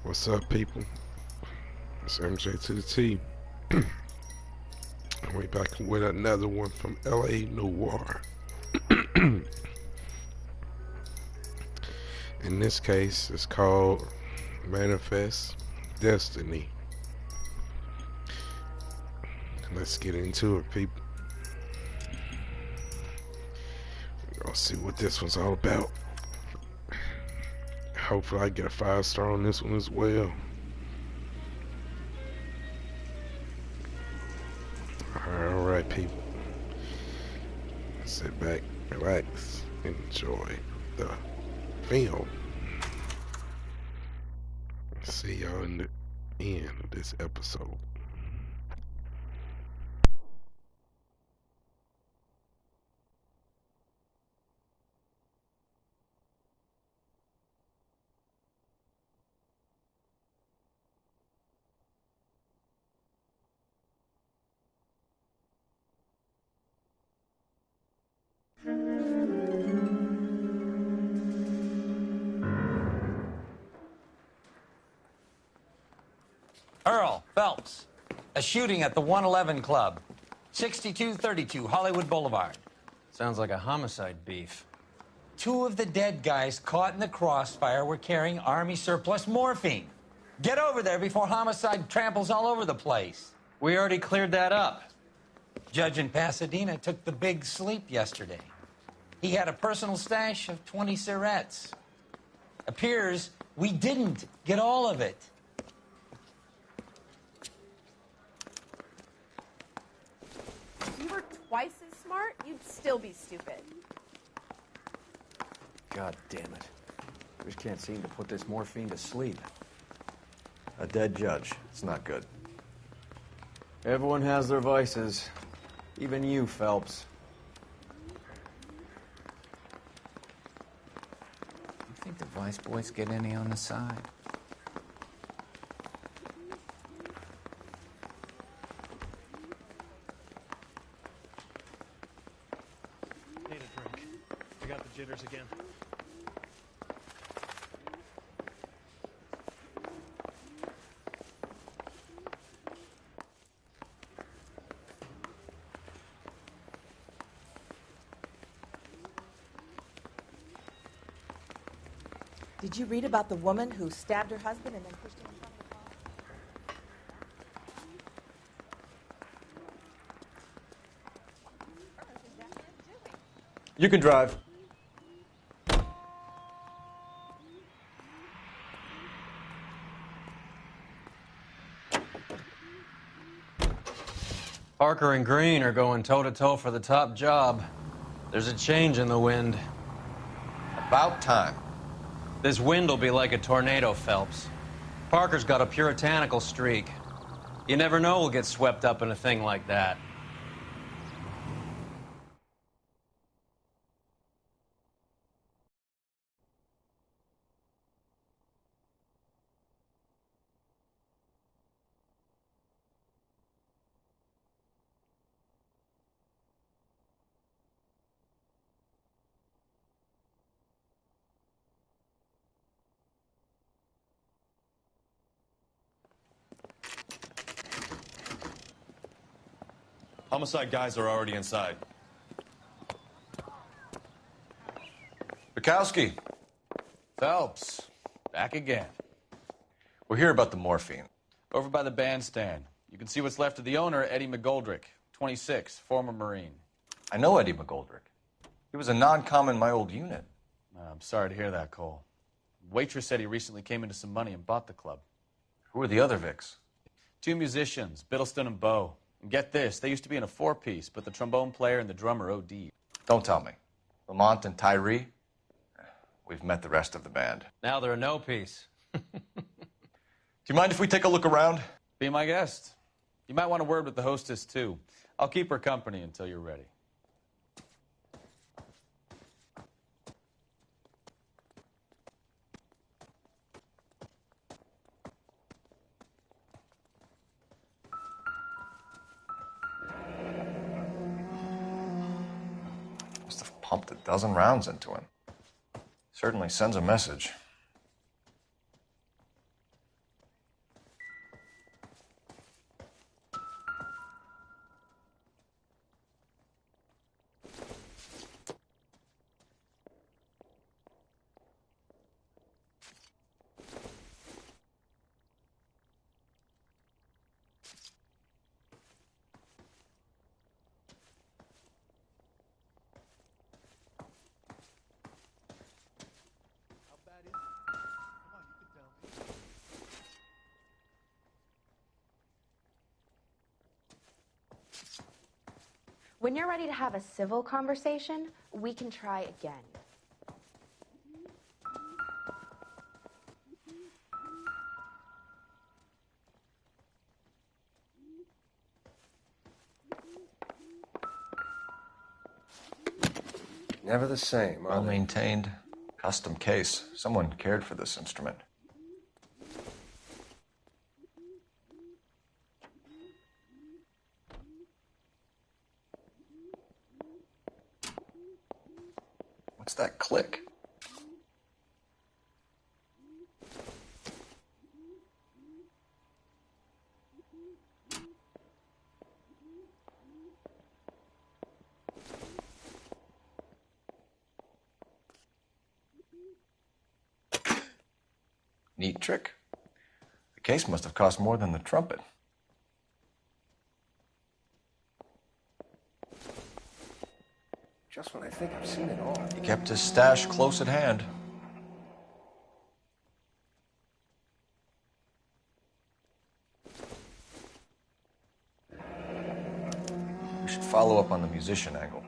What's up, people? It's MJ to the T. We back with another one from LA Noire. In this case, it's called Manifest Destiny. Let's get into it, people. We're gonna see what this one's all about. Hopefully I get a 5-star on this one as well. Alright, people. Sit back, relax, enjoy the film. See y'all in the end of this episode. Earl Phelps, a shooting at the 111 Club, 6232 Hollywood Boulevard. Sounds like a homicide beef. Two of the dead guys caught in the crossfire were carrying Army surplus morphine. Get over there before homicide tramples all over the place. We already cleared that up. Judge in Pasadena took the big sleep yesterday. He had a personal stash of 20 cigarettes. Appears we didn't get all of it. If you were twice as smart, you'd still be stupid. God damn it. We just can't seem to put this morphine to sleep. A dead judge. It's not good. Everyone has their vices. Even you, Phelps. You think the Vice Boys get any on the side? Need a drink. I got the jitters again. Did you read about the woman who stabbed her husband and then pushed him in front of the car? You can drive. Parker and Green are going toe-to-toe for the top job. There's a change in the wind. About time. This wind will be like a tornado, Phelps. Parker's got a puritanical streak. You never know we'll get swept up in a thing like that. Homicide guys are already inside. Bukowski. Phelps, back again. We're here about the morphine. Over by the bandstand. You can see what's left of the owner, Eddie McGoldrick, 26, former Marine. I know Eddie McGoldrick. He was a non-com in my old unit. I'm sorry to hear that, Cole. Waitress said he recently came into some money and bought the club. Who are the other Vics? Two musicians, Biddleston and Bowe. And get this, they used to be in a four-piece, but the trombone player and the drummer OD'd. Don't tell me. Lamont and Tyree? We've met the rest of the band. Now they're a no-piece. Do you mind if we take a look around? Be my guest. You might want a word with the hostess, too. I'll keep her company until you're ready. Must have pumped a dozen rounds into him. Certainly sends a message. When you're ready to have a civil conversation, we can try again. Never the same, Well maintained, custom case. Someone cared for this instrument. What's that click? Neat trick. The case must have cost more than the trumpet. Just when I think I've seen it all. He kept his stash close at hand. We should follow up on the musician angle.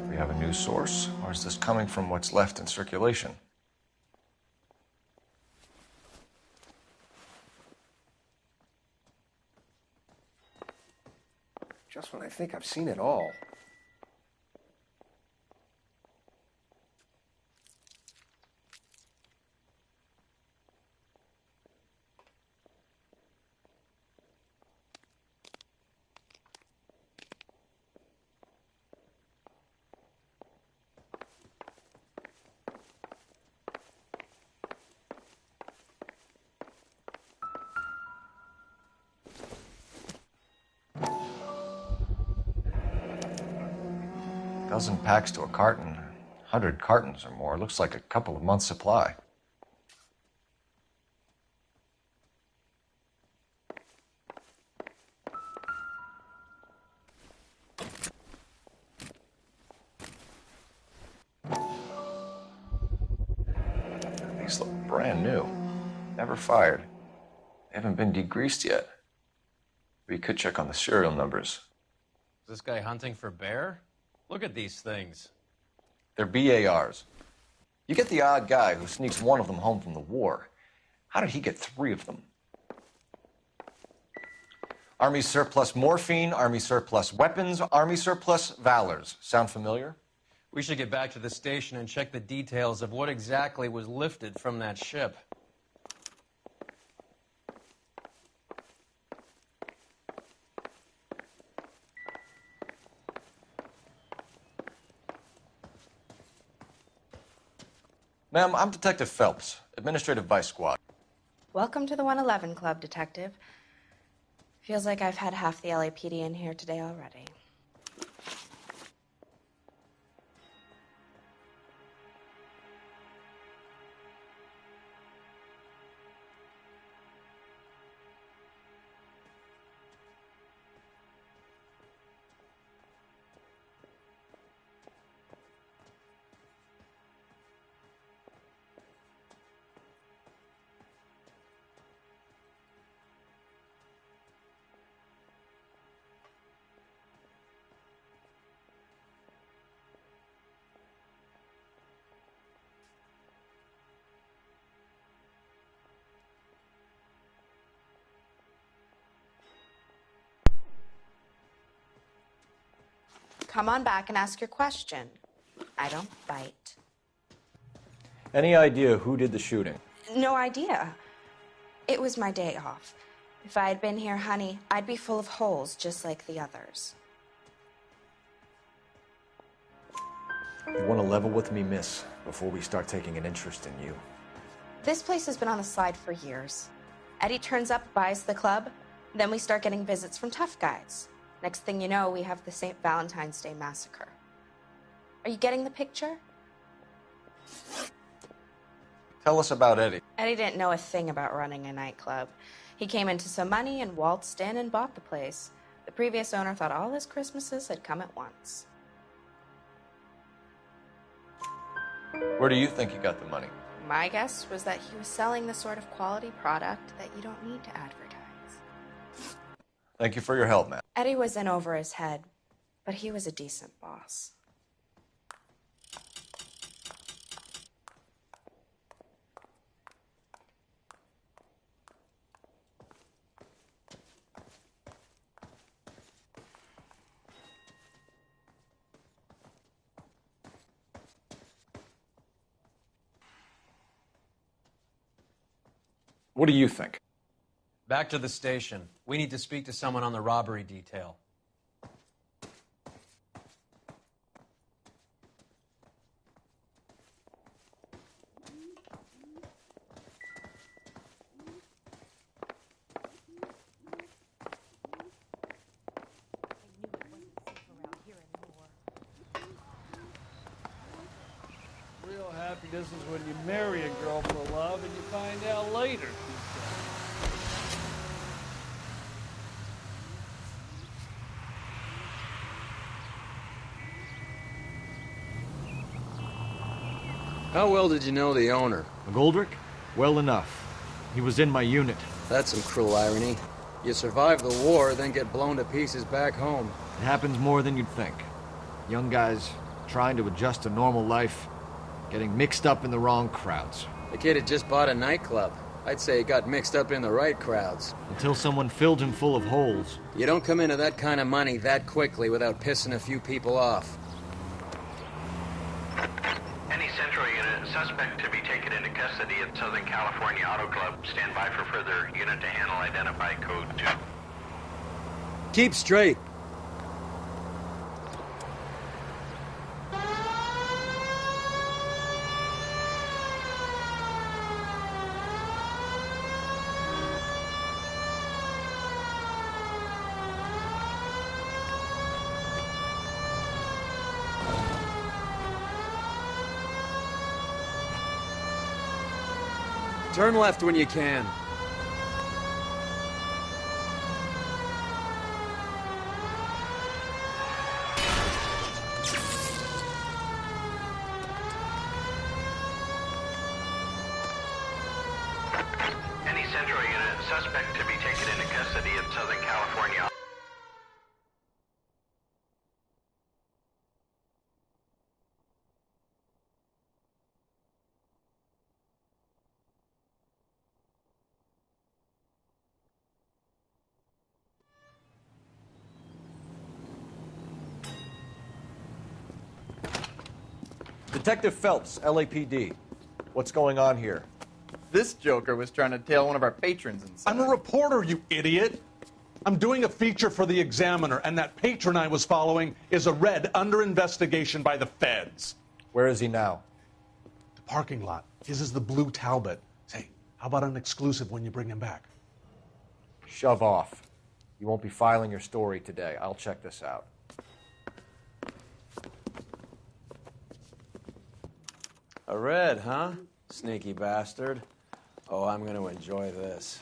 We have a new source, or is this coming from what's left in circulation? Just when I think I've seen it all. Dozen packs to a carton, 100 cartons or more. Looks like a couple of months' supply. These look brand new. Never fired. They haven't been degreased yet. We could check on the serial numbers. Is this guy hunting for bear? Look at these things. They're BARs. You get the odd guy who sneaks one of them home from the war. How did he get 3 of them? Army surplus morphine, Army surplus weapons, Army surplus valors. Sound familiar? We should get back to the station and check the details of what exactly was lifted from that ship. Ma'am, I'm Detective Phelps, Administrative Vice Squad. Welcome to the 111 Club, Detective. Feels like I've had half the LAPD in here today already. Come on back and ask your question. I don't bite. Any idea who did the shooting? No idea. It was my day off. If I had been here, honey, I'd be full of holes just like the others. You want to level with me, miss, before we start taking an interest in you. This place has been on the slide for years. Eddie turns up, buys the club, then we start getting visits from tough guys. Next thing you know, we have the St. Valentine's Day massacre. Are you getting the picture? Tell us about Eddie. Eddie didn't know a thing about running a nightclub. He came into some money and waltzed in and bought the place. The previous owner thought all his Christmases had come at once. Where do you think he got the money? My guess was that he was selling the sort of quality product that you don't need to advertise. Thank you for your help, Matt. Eddie was in over his head, but he was a decent boss. What do you think? Back to the station. We need to speak to someone on the robbery detail. Real happiness is when you marry a girl for love and you find out later. How well did you know the owner? McGoldrick? Well enough. He was in my unit. That's some cruel irony. You survive the war, then get blown to pieces back home. It happens more than you'd think. Young guys trying to adjust to normal life, getting mixed up in the wrong crowds. The kid had just bought a nightclub. I'd say he got mixed up in the right crowds. Until someone filled him full of holes. You don't come into that kind of money that quickly without pissing a few people off. Any Central unit, suspect to be taken into custody at Southern California Auto Club. Stand by for further unit to handle identify code 2. Keep straight. Turn left when you can. Any Central unit, suspect to be taken into custody at Southern California. Detective Phelps, LAPD. What's going on here? This joker was trying to tail one of our patrons inside. I'm a reporter, you idiot. I'm doing a feature for the Examiner, and that patron I was following is a red under investigation by the feds. Where is he now? The parking lot. His is the blue Talbot. Say, how about an exclusive when you bring him back? Shove off. You won't be filing your story today. I'll check this out. A red, huh? Sneaky bastard. Oh, I'm gonna enjoy this.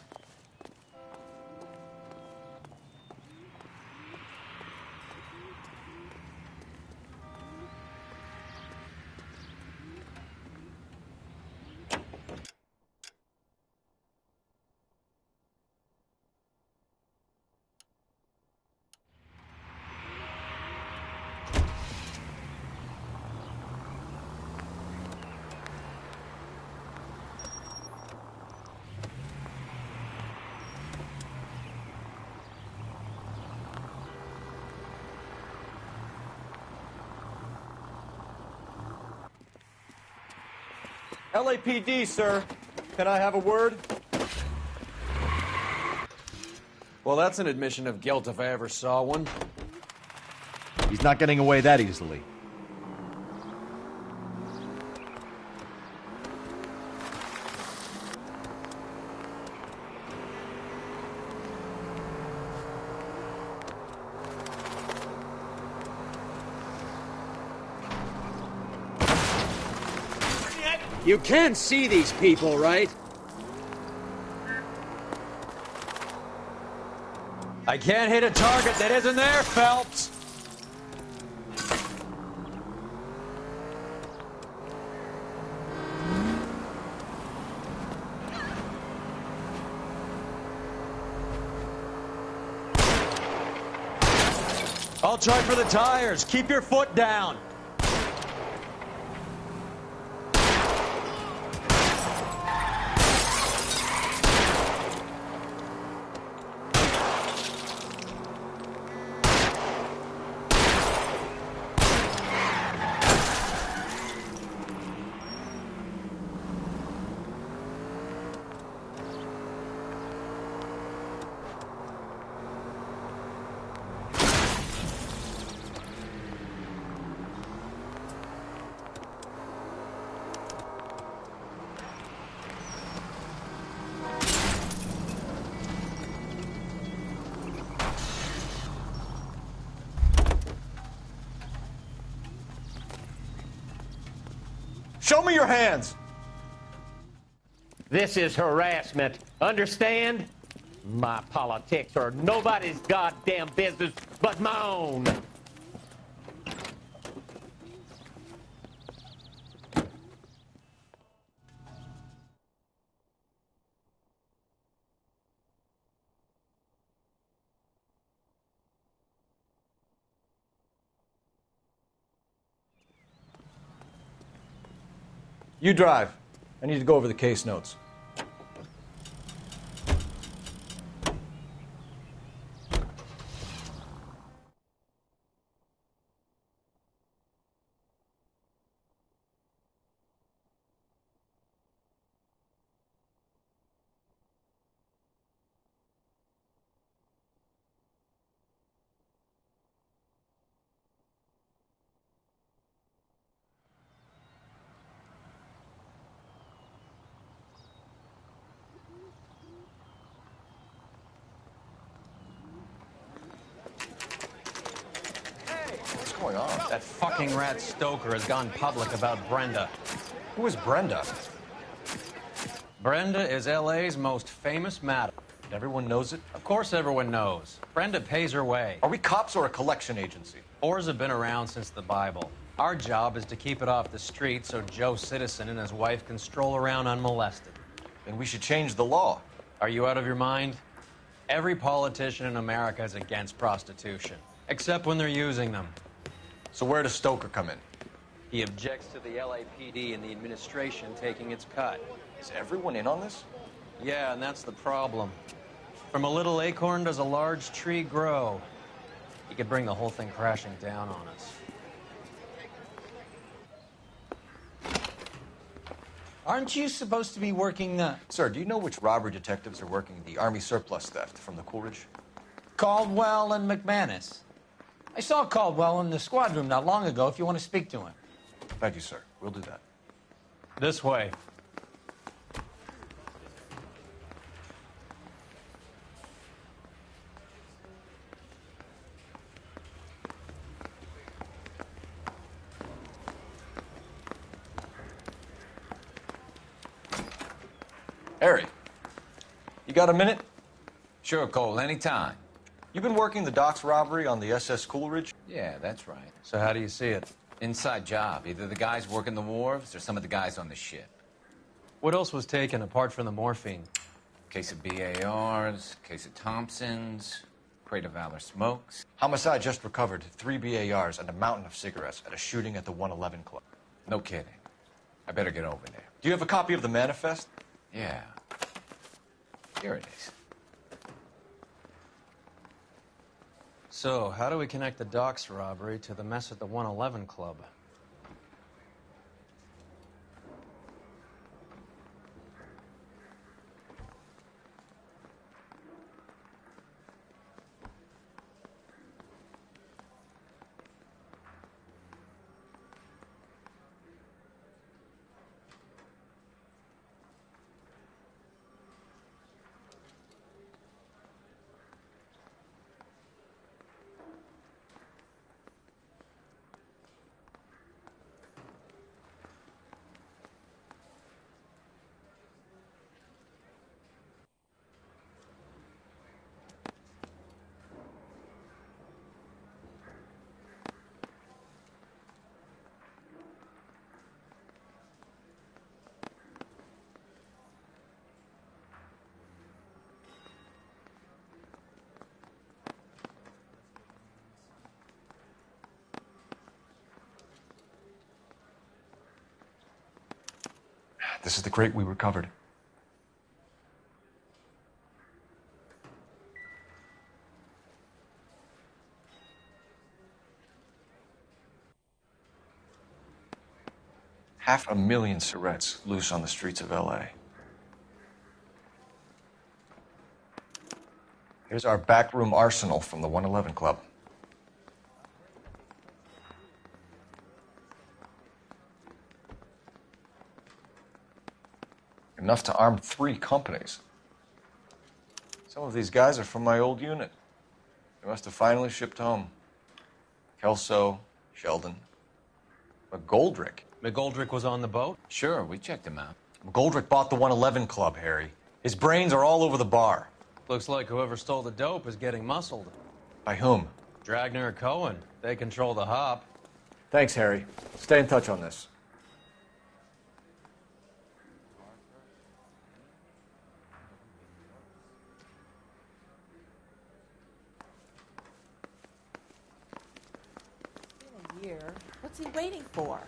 LAPD, sir. Can I have a word? Well, that's an admission of guilt if I ever saw one. He's not getting away that easily. You can see these people, right? I can't hit a target that isn't there, Phelps. I'll try for the tires. Keep your foot down. Show me your hands! This is harassment. Understand? My politics are nobody's goddamn business but my own. You drive. I need to go over the case notes. What's going on? That fucking rat Stoker has gone public about Brenda. Who is Brenda? Brenda is LA's most famous madam. Everyone knows it? Of course everyone knows. Brenda pays her way. Are we cops or a collection agency? Whores have been around since the Bible. Our job is to keep it off the street so Joe Citizen and his wife can stroll around unmolested. Then we should change the law. Are you out of your mind? Every politician in America is against prostitution, except when they're using them. So where does Stoker come in? He objects to the LAPD and the administration taking its cut. Is everyone in on this? Yeah, and that's the problem. From a little acorn does a large tree grow. He could bring the whole thing crashing down on us. Aren't you supposed to be working the... Sir, do you know which robbery detectives are working the Army surplus theft from the Coolidge? Caldwell and McManus. I saw Caldwell in the squad room not long ago if you want to speak to him. Thank you, sir. We'll do that. This way. Harry, you got a minute? Sure, Cole, anytime. You've been working the docks robbery on the SS Coolidge? Yeah, that's right. So how do you see it? Inside job. Either the guys working the wharves or some of the guys on the ship. What else was taken apart from the morphine? Case of BARs, case of Thompsons, crate of Valor smokes. Homicide just recovered 3 BARs and a mountain of cigarettes at a shooting at the 111 Club. No kidding. I better get over there. Do you have a copy of the manifest? Yeah. Here it is. So, how do we connect the docks robbery to the mess at the 111 Club? This is the crate we recovered. $500,000 cigarettes loose on the streets of LA. Here's our backroom arsenal from the 111 Club. Enough to arm 3 companies. Some of these guys are from my old unit. They must have finally shipped home. Kelso, Sheldon, McGoldrick. McGoldrick was on the boat? Sure, we checked him out. McGoldrick bought the 111 Club, Harry. His brains are all over the bar. Looks like whoever stole the dope is getting muscled. By whom? Dragner or Cohen. They control the hop. Thanks, Harry. Stay in touch on this. In a year. What's he waiting for?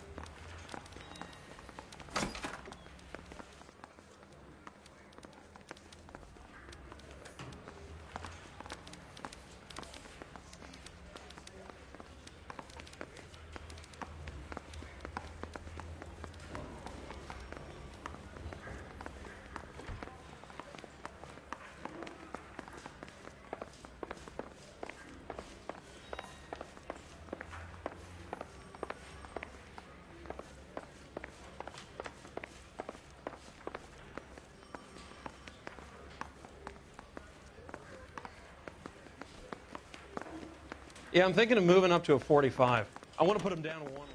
Yeah, I'm thinking of moving up to a 45. I want to put him down one.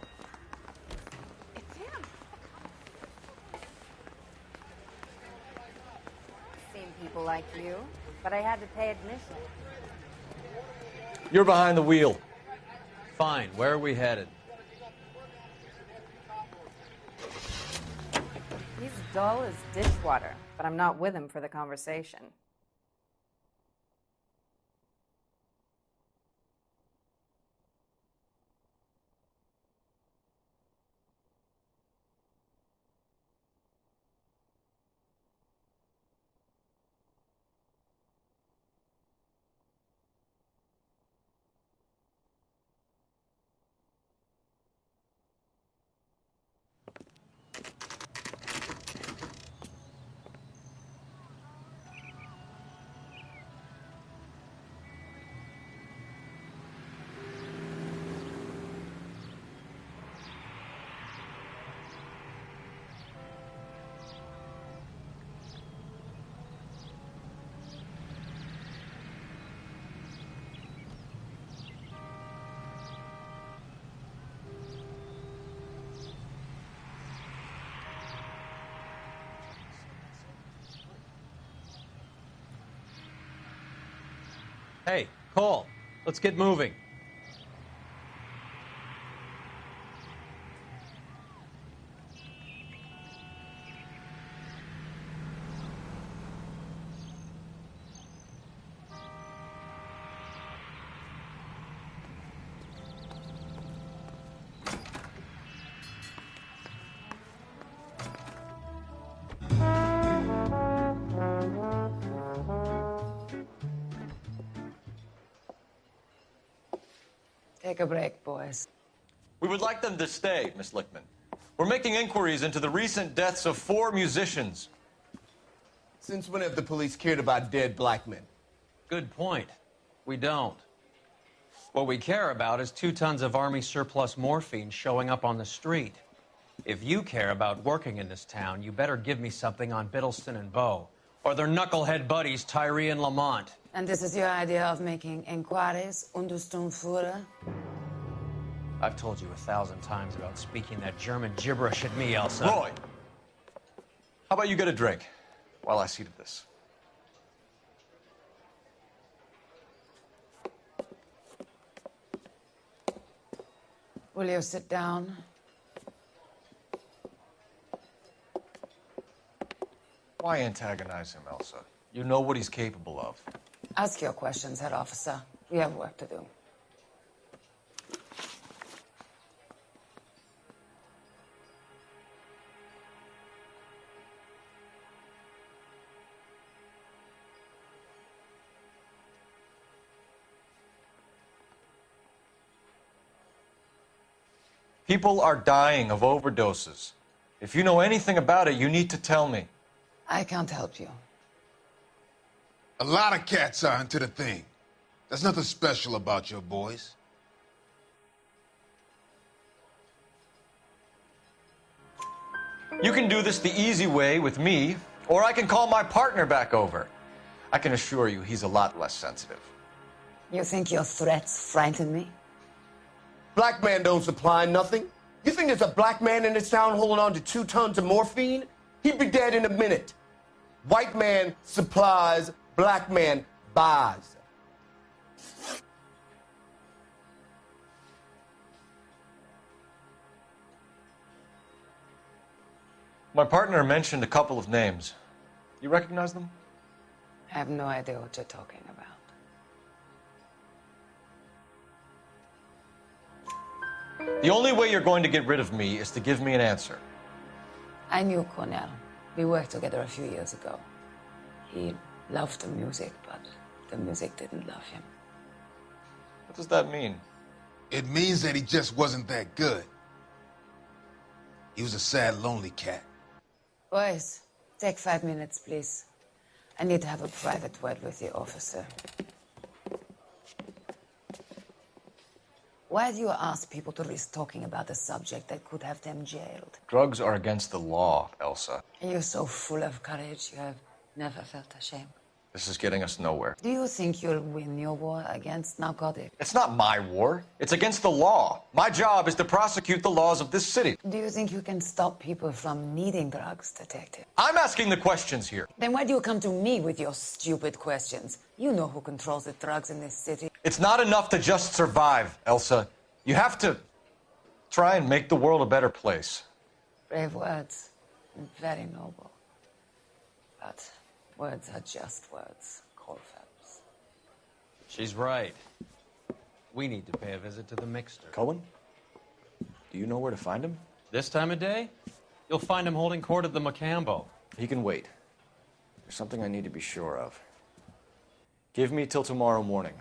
It's him. Seen people like you, but I had to pay admission. You're behind the wheel. Fine. Where are we headed? He's dull as dishwater, but I'm not with him for the conversation. Hey, Cole, let's get moving. Take a break, boys. We would like them to stay, Miss Lickman. We're making inquiries into the recent deaths of 4 musicians. Since when have the police cared about dead black men? Good point. We don't. What we care about is 2 tons of Army surplus morphine showing up on the street. If you care about working in this town, you better give me something on Biddleston and Bow, or their knucklehead buddies Tyree and Lamont. And this is your idea of making inquiries under Sturmführer? I've told you 1,000 times about speaking that German gibberish at me, Elsa. Roy, how about you get a drink while I see to this? Will you sit down? Why antagonize him, Elsa? You know what he's capable of. Ask your questions, head officer. We have work to do. People are dying of overdoses. If you know anything about it, you need to tell me. I can't help you. A lot of cats are into the thing. There's nothing special about your boys. You can do this the easy way with me, or I can call my partner back over. I can assure you he's a lot less sensitive. You think your threats frighten me? Black man don't supply nothing. You think there's a black man in this town holding on to 2 tons of morphine? He'd be dead in a minute. White man supplies, black man buys. My partner mentioned a couple of names. You recognize them? I have no idea what you're talking about. The only way you're going to get rid of me is to give me an answer. I knew Cornell. We worked together a few years ago. He loved the music, but the music didn't love him. What does that mean? It means that he just wasn't that good. He was a sad, lonely cat. Boys, take 5 minutes, please. I need to have a private word with the officer. Why do you ask people to risk talking about a subject that could have them jailed? Drugs are against the law, Elsa. You're so full of courage, you have never felt ashamed. This is getting us nowhere. Do you think you'll win your war against narcotics? It's not my war. It's against the law. My job is to prosecute the laws of this city. Do you think you can stop people from needing drugs, detective? I'm asking the questions here. Then why do you come to me with your stupid questions? You know who controls the drugs in this city. It's not enough to just survive, Elsa. You have to try and make the world a better place. Brave words, and very noble. But words are just words, Colfax. She's right. We need to pay a visit to the mixer. Cohen? Do you know where to find him? This time of day? You'll find him holding court at the Macambo. He can wait. There's something I need to be sure of. Give me till tomorrow morning.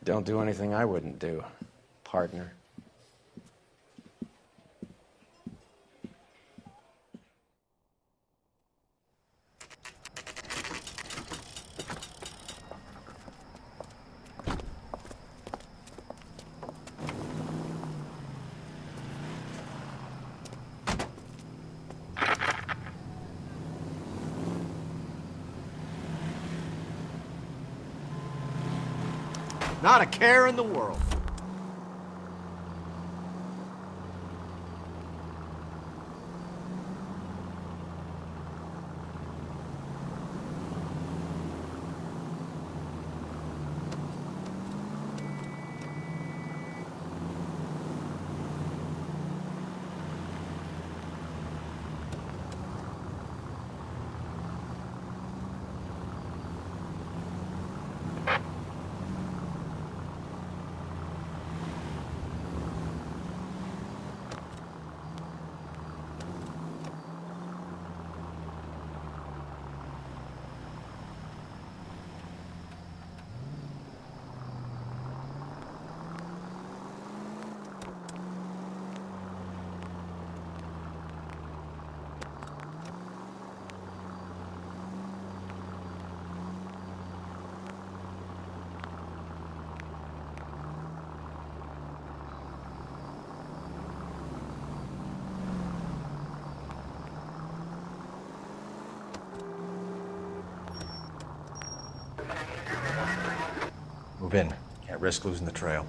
Don't do anything I wouldn't do, partner. Not a care in the world. Move in. Can't risk losing the trail.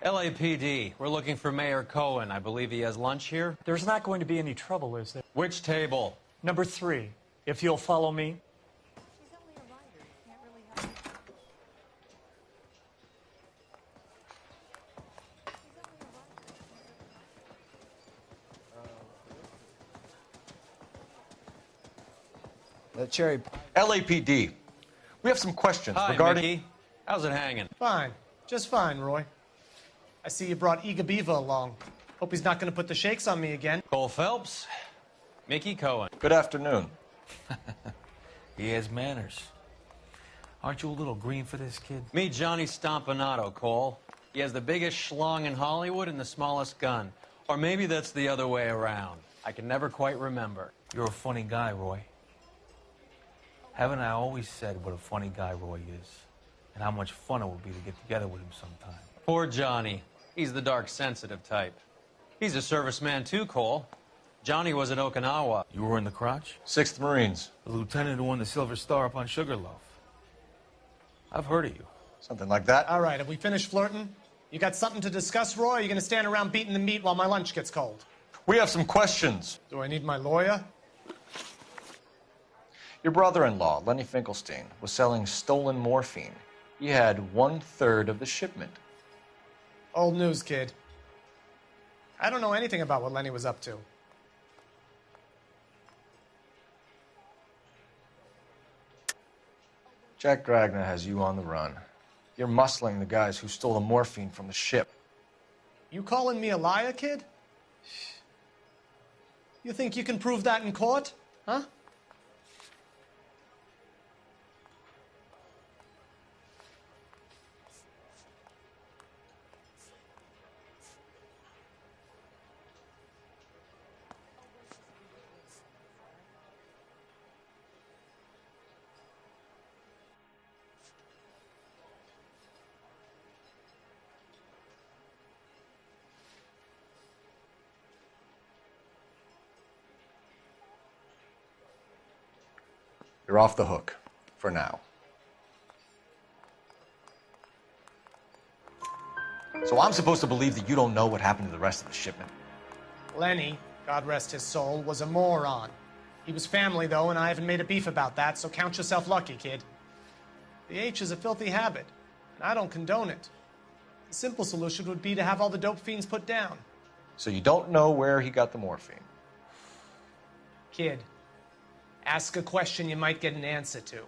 LAPD, we're looking for Mayor Cohen. I believe he has lunch here. There's not going to be any trouble, is there? Which table? Number 3, if you'll follow me. Cherry. LAPD. We have some questions Hi, regarding. Mickey. How's it hanging? Fine. Just fine, Roy. I see you brought Eager Beaver along. Hope he's not going to put the shakes on me again. Cole Phelps, Mickey Cohen. Good afternoon. He has manners. Aren't you a little green for this kid? Meet Johnny Stompanato, Cole. He has the biggest schlong in Hollywood and the smallest gun. Or maybe that's the other way around. I can never quite remember. You're a funny guy, Roy. Haven't I always said what a funny guy Roy is? And how much fun it would be to get together with him sometime. Poor Johnny. He's the dark, sensitive type. He's a serviceman too, Cole. Johnny was at Okinawa. You were in the crotch? 6th Marines. The lieutenant who won the Silver Star up on Sugarloaf. I've heard of you. Something like that. All right, have we finished flirting? You got something to discuss, Roy, or are you going to stand around beating the meat while my lunch gets cold? We have some questions. Do I need my lawyer? Your brother-in-law, Lenny Finkelstein, was selling stolen morphine. He had 1/3 of the shipment. Old news, kid. I don't know anything about what Lenny was up to. Jack Dragna has you on the run. You're muscling the guys who stole the morphine from the ship. You calling me a liar, kid? You think you can prove that in court? Huh? You're off the hook, for now. So I'm supposed to believe that you don't know what happened to the rest of the shipment? Lenny, God rest his soul, was a moron. He was family, though, and I haven't made a beef about that, so count yourself lucky, kid. The H is a filthy habit, and I don't condone it. The simple solution would be to have all the dope fiends put down. So you don't know where he got the morphine? Kid, ask a question you might get an answer to.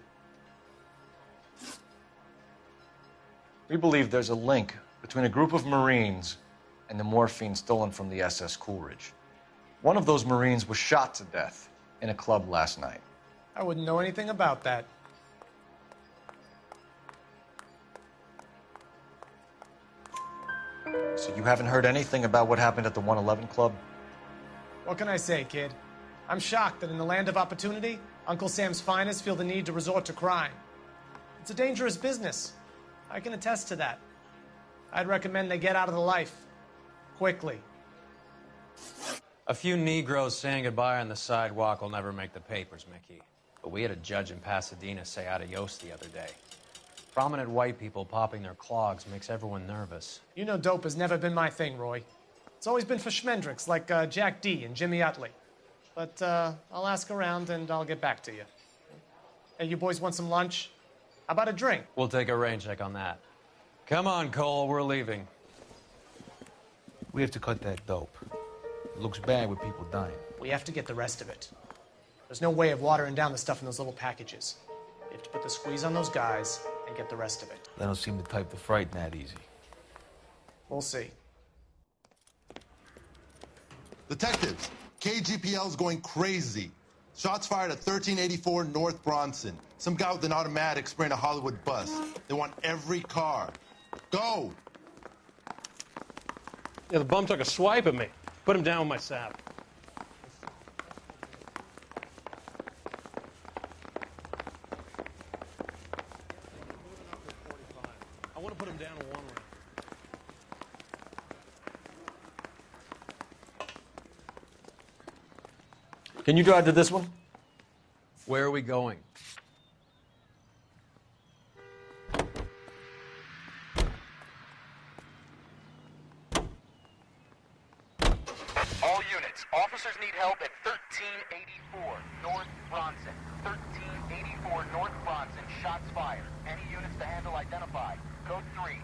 We believe there's a link between a group of Marines and the morphine stolen from the SS Coolidge. One of those Marines was shot to death in a club last night. I wouldn't know anything about that. So you haven't heard anything about what happened at the 111 Club? What can I say, kid? I'm shocked that in the land of opportunity, Uncle Sam's finest feel the need to resort to crime. It's a dangerous business. I can attest to that. I'd recommend they get out of the life. Quickly. A few Negroes saying goodbye on the sidewalk will never make the papers, Mickey. But we had a judge in Pasadena say adios the other day. Prominent white people popping their clogs makes everyone nervous. You know dope has never been my thing, Roy. It's always been for schmendricks like Jack D. and Jimmy Utley. But I'll ask around and I'll get back to you. Hey, you boys want some lunch? How about a drink? We'll take a rain check on that. Come on, Cole, we're leaving. We have to cut that dope. It looks bad with people dying. We have to get the rest of it. There's no way of watering down the stuff in those little packages. You have to put the squeeze on those guys and get the rest of it. They don't seem the type to frighten that easy. We'll see. Detectives, KGPL's going crazy. Shots fired at 1384 North Bronson. Some guy with an automatic spraying a Hollywood bus. They want every car. Go! Yeah, the bum took a swipe at me. Put him down with my sap. I want to put him down in one round. Can you drive to this one? Where are we going? Officers need help at 1384 North Bronson. 1384 North Bronson. Shots fired. Any units to handle identified. Code 3.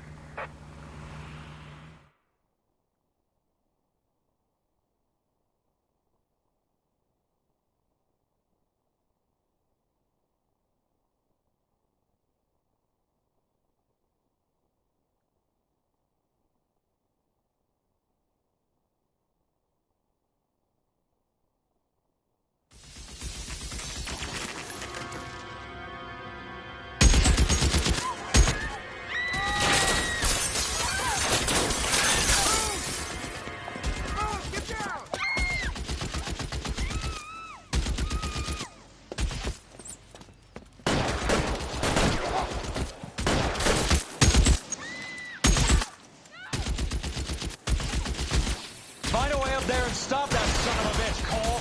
Find a way up there and stop that son of a bitch, Cole.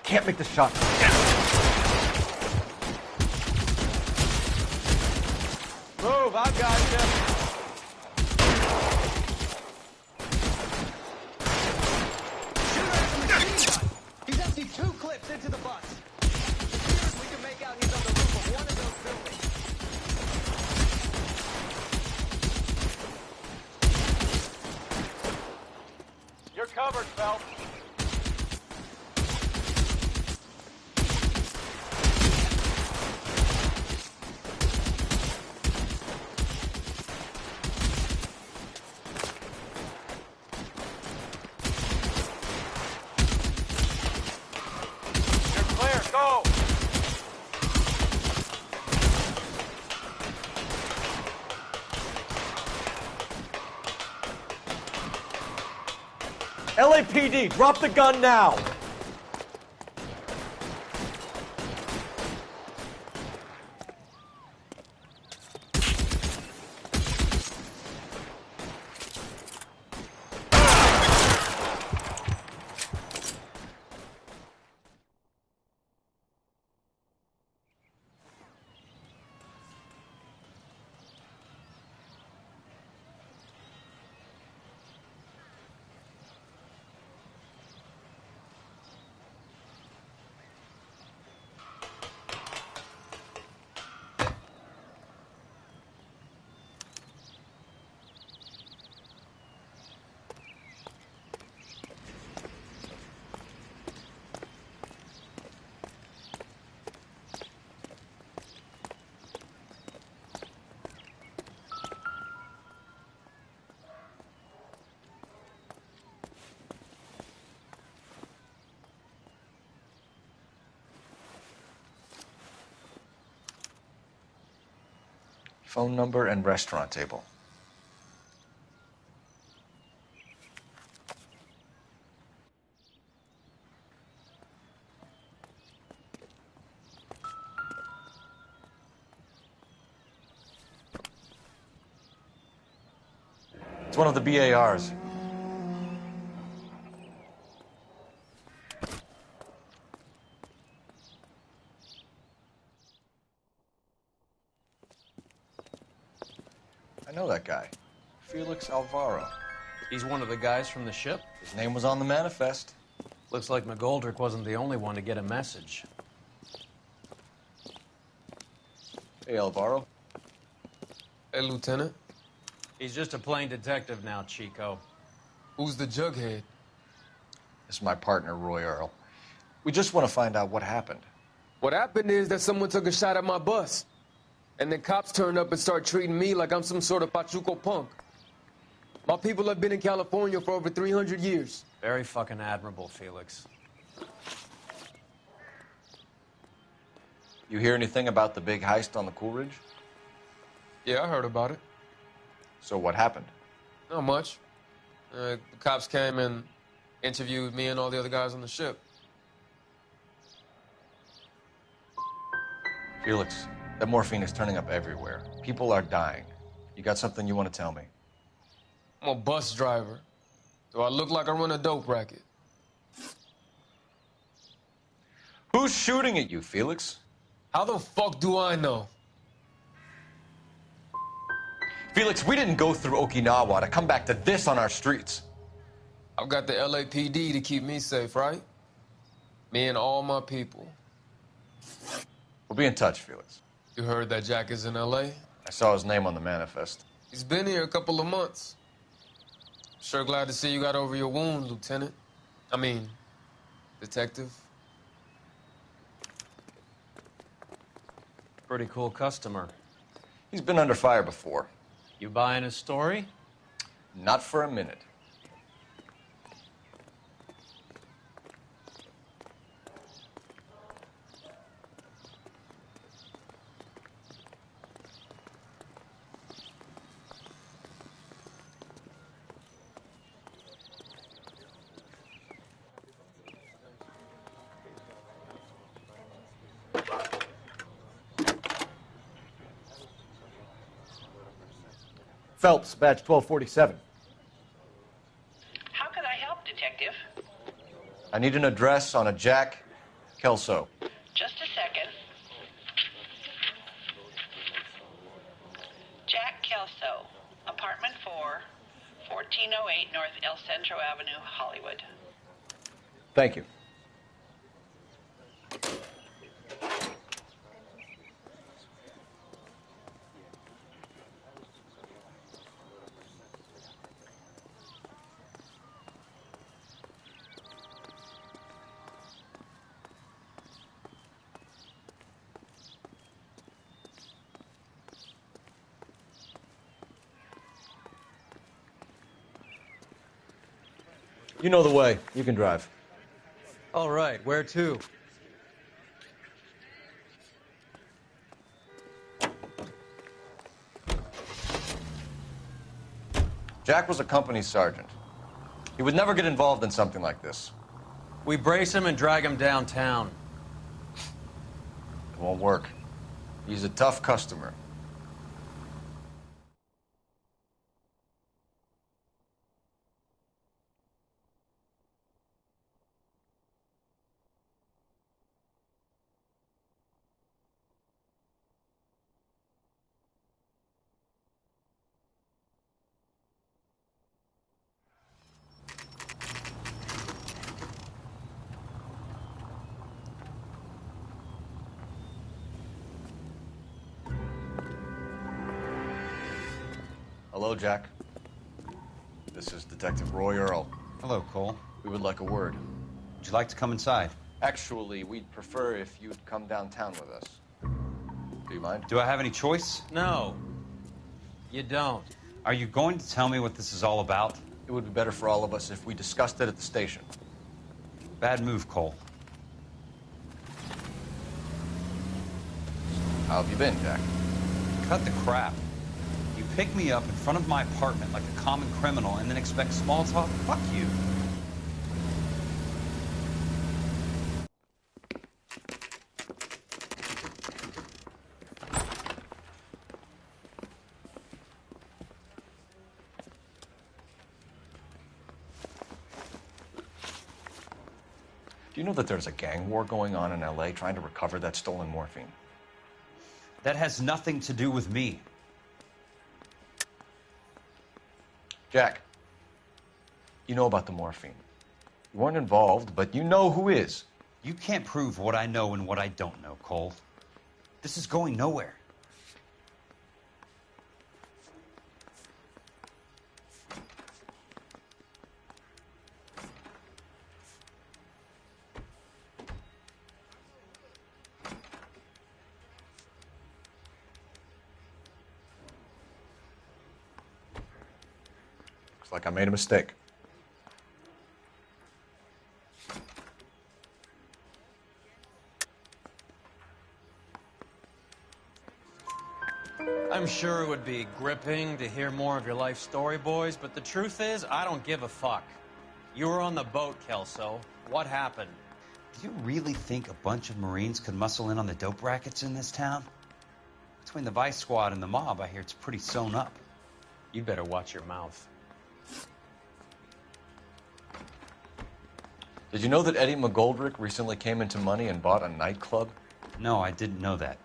Can't make the shot. Move, I've got you. Shoot at the machine gun. He's emptied 2 clips into the bus. It appears we can make out he's on the roof of one of those buildings. You're covered, Phelps. Go! LAPD, drop the gun now! Phone number and restaurant table. It's one of the BARs. I know that guy. Felix Alvaro. He's one of the guys from the ship? His name was on the manifest. Looks like McGoldrick wasn't the only one to get a message. Hey, Alvaro. Hey, Lieutenant. He's just a plain detective now, Chico. Who's the jughead? This is my partner, Roy Earl. We just want to find out what happened. What happened is that someone took a shot at my bus. And then cops turned up and started treating me like I'm some sort of Pachuco punk. My people have been in California for over 300 years. Very fucking admirable, Felix. You hear anything about the big heist on the Coolidge? Yeah, I heard about it. So what happened? Not much. The cops came and interviewed me and all the other guys on the ship. Felix, that morphine is turning up everywhere. People are dying. You got something you want to tell me? I'm a bus driver. Do I look like I run a dope racket? Who's shooting at you, Felix? How the fuck do I know? Felix, we didn't go through Okinawa to come back to this on our streets. I've got the LAPD to keep me safe, right? Me and all my people. We'll be in touch, Felix. You heard that Jack is in LA? I saw his name on the manifest. He's been here a couple of months. Sure glad to see you got over your wound, Lieutenant. I mean, Detective. Pretty cool customer. He's been under fire before. You buying his story? Not for a minute. Phelps, badge 1247. How can I help, Detective? I need an address on a Jack Kelso. Just a second. Jack Kelso, apartment 4, 1408 North El Centro Avenue, Hollywood. Thank you. You know the way. You can drive. All right, where to? Jack was a company sergeant. He would never get involved in something like this. We brace him and drag him downtown. It won't work. He's a tough customer. Hello, Jack. This is Detective Roy Earl. Hello, Cole. We would like a word. Would you like to come inside? Actually, we'd prefer if you'd come downtown with us. Do you mind? Do I have any choice? No, you don't. Are you going to tell me what this is all about? It would be better for all of us if we discussed it at the station. Bad move, Cole. How have you been, Jack? Cut the crap. You pick me up in front of my apartment like a common criminal and then expect small talk? Fuck you. Do you know that there's a gang war going on in LA trying to recover that stolen morphine? That has nothing to do with me. Jack, you know about the morphine. You weren't involved, but you know who is. You can't prove what I know and what I don't know, Cole. This is going nowhere. Looks like I made a mistake. I'm sure it would be gripping to hear more of your life story, boys, but the truth is, I don't give a fuck. You were on the boat, Kelso. What happened? Do you really think a bunch of Marines could muscle in on the dope rackets in this town? Between the Vice Squad and the mob, I hear it's pretty sewn up. You'd better watch your mouth. Did you know that Eddie McGoldrick recently came into money and bought a nightclub? No, I didn't know that.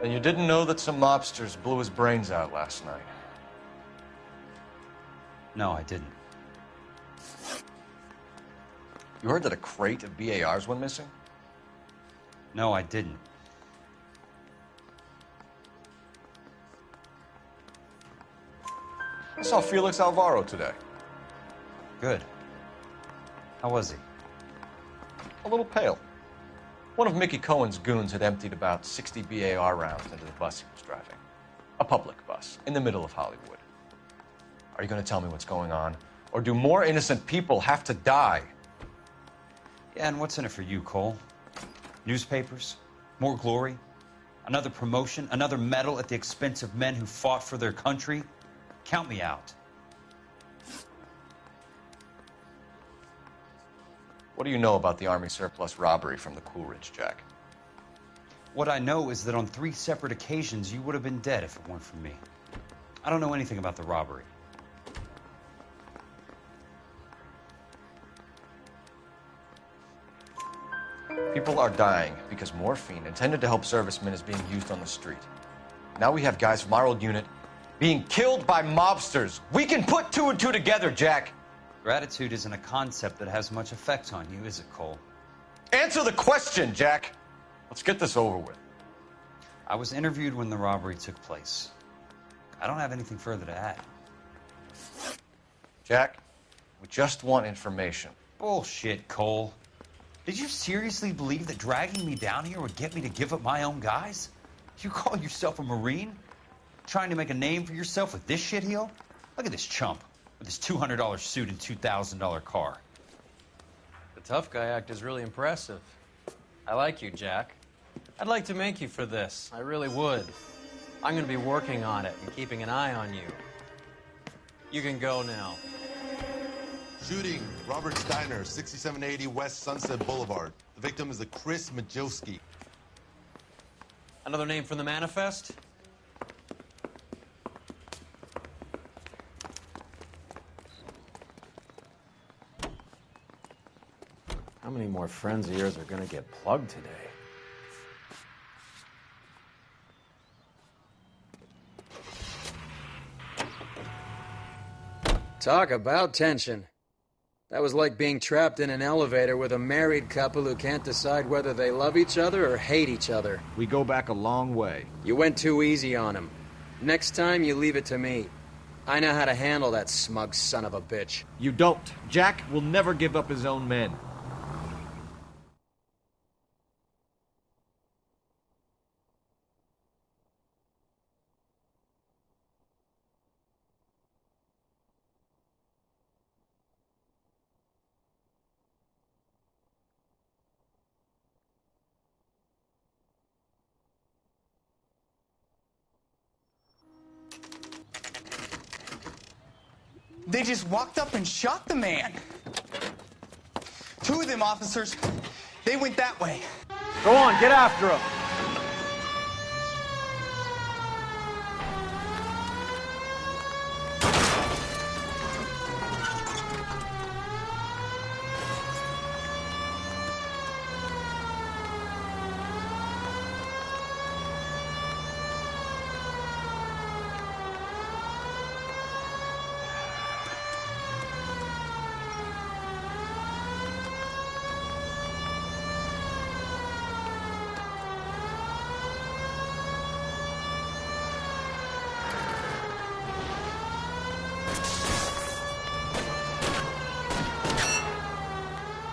And you didn't know that some mobsters blew his brains out last night? No, I didn't. You heard that a crate of BARs went missing? No, I didn't. I saw Felix Alvaro today. Good. How was he? A little pale. One of Mickey Cohen's goons had emptied about 60 BAR rounds into the bus he was driving. A public bus, in the middle of Hollywood. Are you going to tell me what's going on? Or do more innocent people have to die? Yeah, and what's in it for you, Cole? Newspapers? More glory? Another promotion? Another medal at the expense of men who fought for their country? Count me out. What do you know about the Army surplus robbery from the Coolidge, Jack? What I know is that on 3 separate occasions, you would have been dead if it weren't for me. I don't know anything about the robbery. People are dying because morphine intended to help servicemen is being used on the street. Now we have guys from our old unit being killed by mobsters. We can put 2 and 2 together, Jack. Gratitude isn't a concept that has much effect on you, is it, Cole? Answer the question, Jack. Let's get this over with. I was interviewed when the robbery took place. I don't have anything further to add. Jack, we just want information. Bullshit, Cole. Did you seriously believe that dragging me down here would get me to give up my own guys? You call yourself a Marine? Trying to make a name for yourself with this shitheel? Look at this chump with his $200 suit and $2,000 car. The tough guy act is really impressive. I like you, Jack. I'd like to make you for this. I really would. I'm going to be working on it and keeping an eye on you. You can go now. Shooting, Robert Steiner, 6780 West Sunset Boulevard. The victim is a Chris Majowski. Another name from the manifest? How many more friends of yours are going to get plugged today? Talk about tension. That was like being trapped in an elevator with a married couple who can't decide whether they love each other or hate each other. We go back a long way. You went too easy on him. Next time, you leave it to me. I know how to handle that smug son of a bitch. You don't. Jack will never give up his own men. They just walked up and shot the man. 2 of them officers, they went that way. Go on, get after him.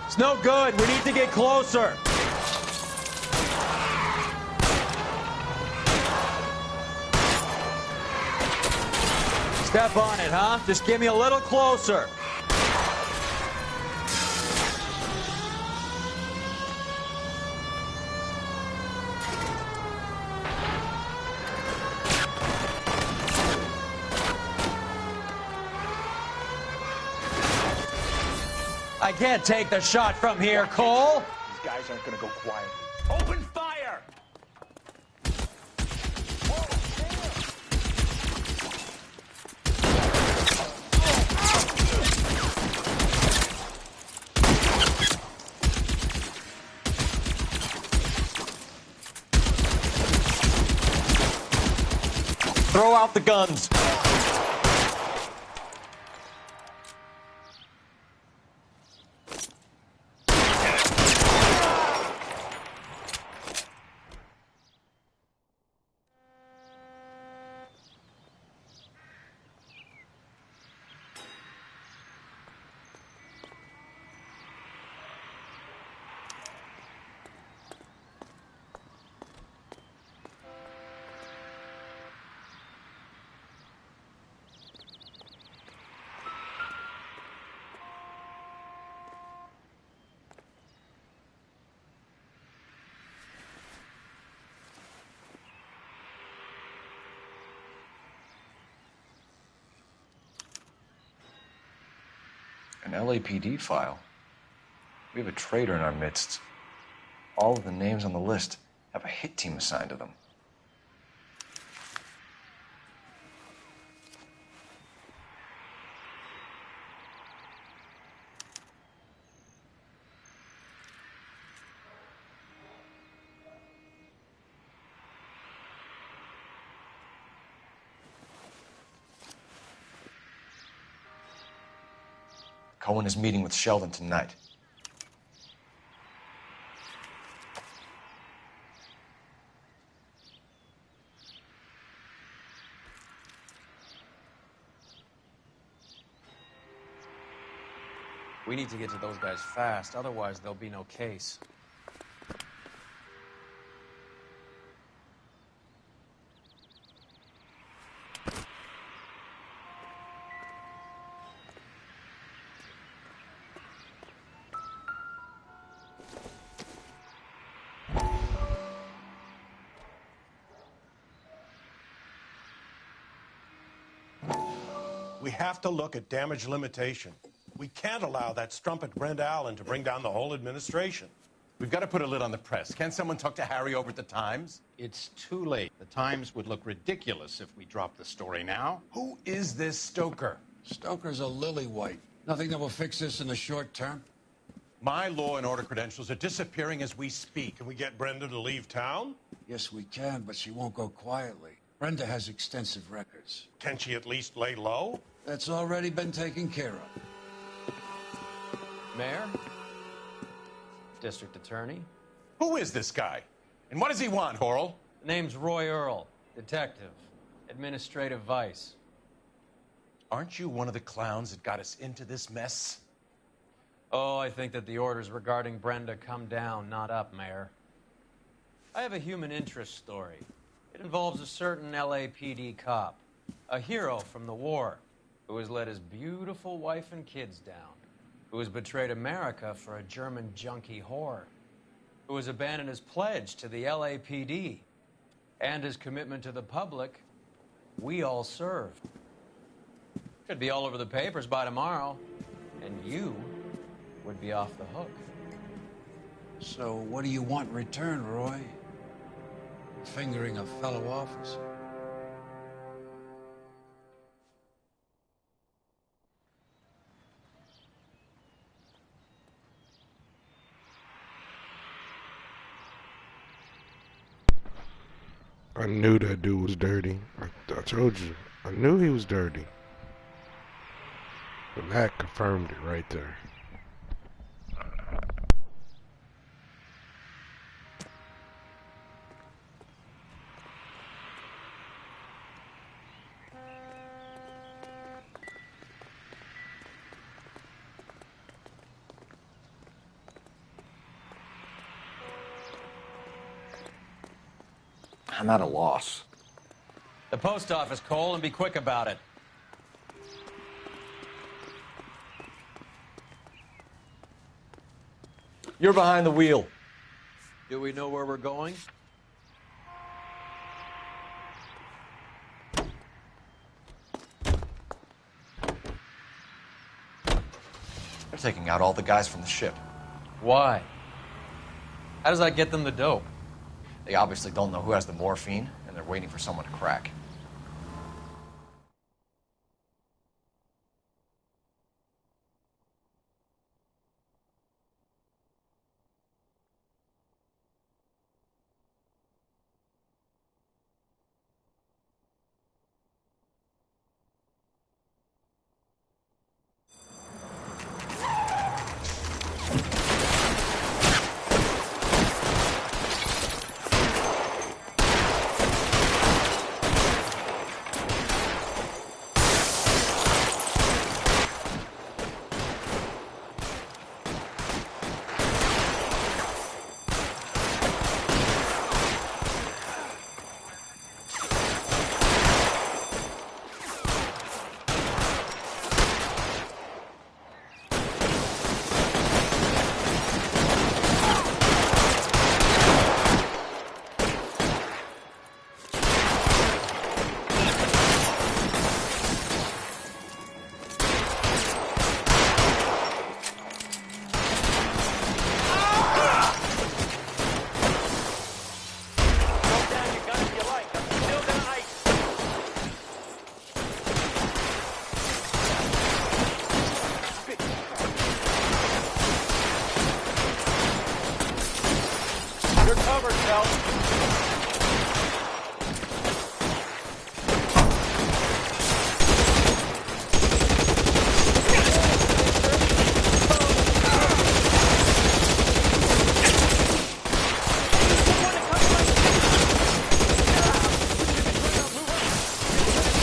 It's no good. We need to get closer. Step on it, huh? Just get me a little closer. I can't take the shot from here, Cole. These guys aren't gonna go quietly. Open fire! Throw out the guns. An LAPD file. We have a traitor in our midst. All of the names on the list have a hit team assigned to them. Cohen is meeting with Sheldon tonight. We need to get to those guys fast, otherwise there'll be no case. We have to look at damage limitation. We can't allow that strumpet Brenda Allen to bring down the whole administration. We've got to put a lid on the press. Can't someone talk to Harry over at the Times? It's too late. The Times would look ridiculous if we dropped the story now. Who is this Stoker? Stoker's a lily-white. Nothing that will fix this in the short term. My law and order credentials are disappearing as we speak. Can we get Brenda to leave town? Yes, we can, but she won't go quietly. Brenda has extensive records. Can she at least lay low? That's already been taken care of. Mayor? District Attorney? Who is this guy? And what does he want, Horrell? Name's Roy Earl, detective, administrative vice. Aren't you one of the clowns that got us into this mess? Oh, I think that the orders regarding Brenda come down, not up, Mayor. I have a human interest story. It involves a certain LAPD cop, a hero from the war, who has let his beautiful wife and kids down, who has betrayed America for a German junkie whore, who has abandoned his pledge to the LAPD and his commitment to the public we all served. Could be all over the papers by tomorrow, and you would be off the hook. So what do you want in return, Roy? Fingering a fellow officer? I knew that dude was dirty. I told you. I knew he was dirty. And that confirmed it right there. I'm at a loss. The post office, Cole, and be quick about it. You're behind the wheel. Do we know where we're going? They're taking out all the guys from the ship. Why? How does that get them the dope? They obviously don't know who has the morphine, and they're waiting for someone to crack.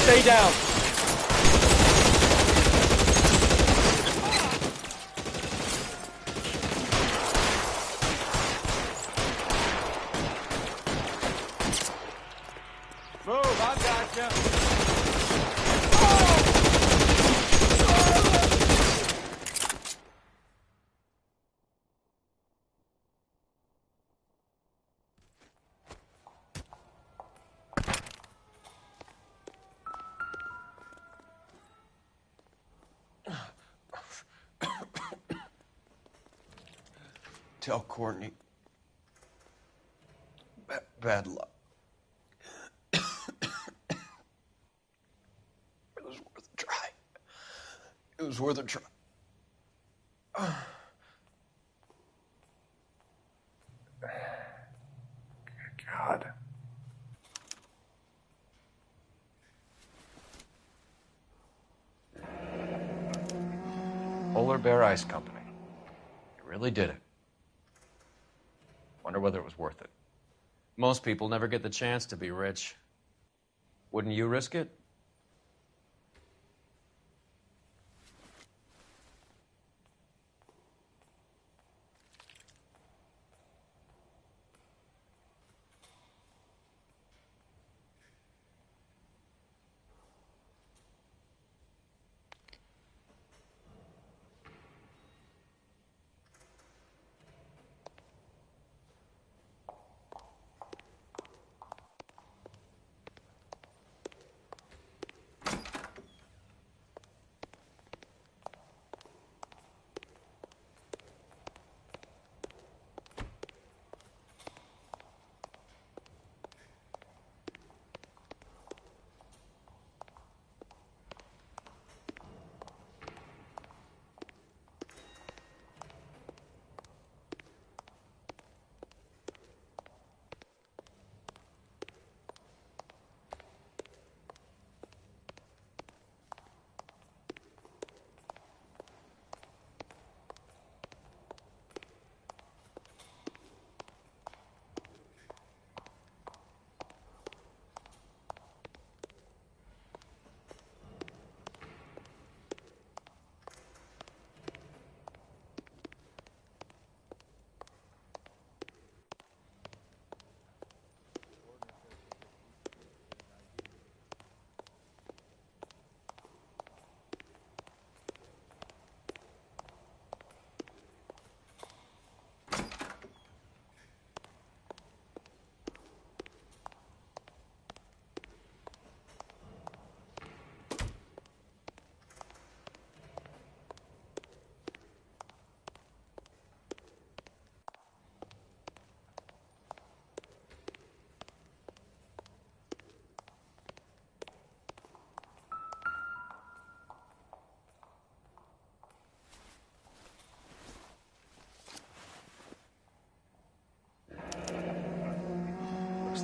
Stay down. Move, I gotcha. Tell Courtney. Bad luck. It was worth a try. It was worth a try. God. Polar Bear Ice Company. You really did it. Wonder whether it was worth it. Most people never get the chance to be rich. Wouldn't you risk it?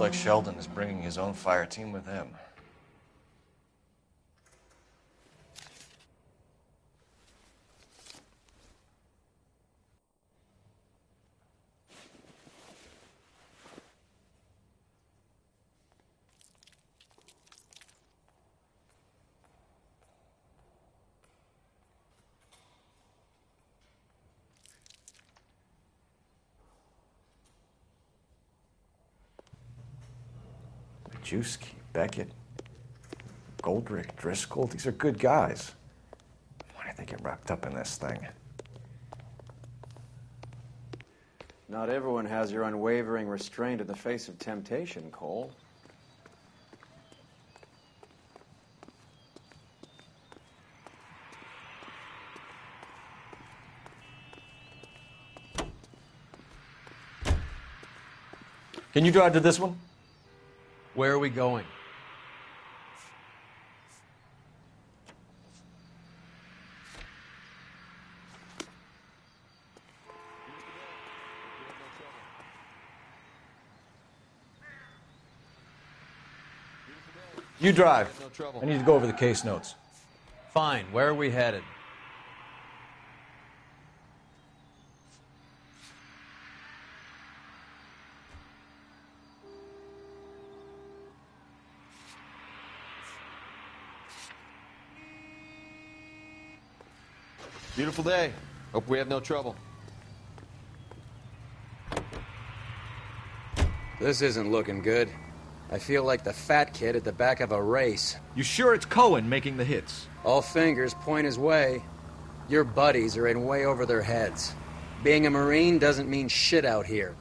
like Sheldon is bringing his own fire team with him. Majewski, Beckett, Goldrick, Driscoll, these are good guys. Why did they get wrapped up in this thing? Not everyone has your unwavering restraint in the face of temptation, Cole. Can you drive to this one? Where are we going? You drive. I need to go over the case notes. Fine. Where are we headed? Beautiful day. Hope we have no trouble. This isn't looking good. I feel like the fat kid at the back of a race. You sure it's Cohen making the hits? All fingers point his way. Your buddies are in way over their heads. Being a Marine doesn't mean shit out here.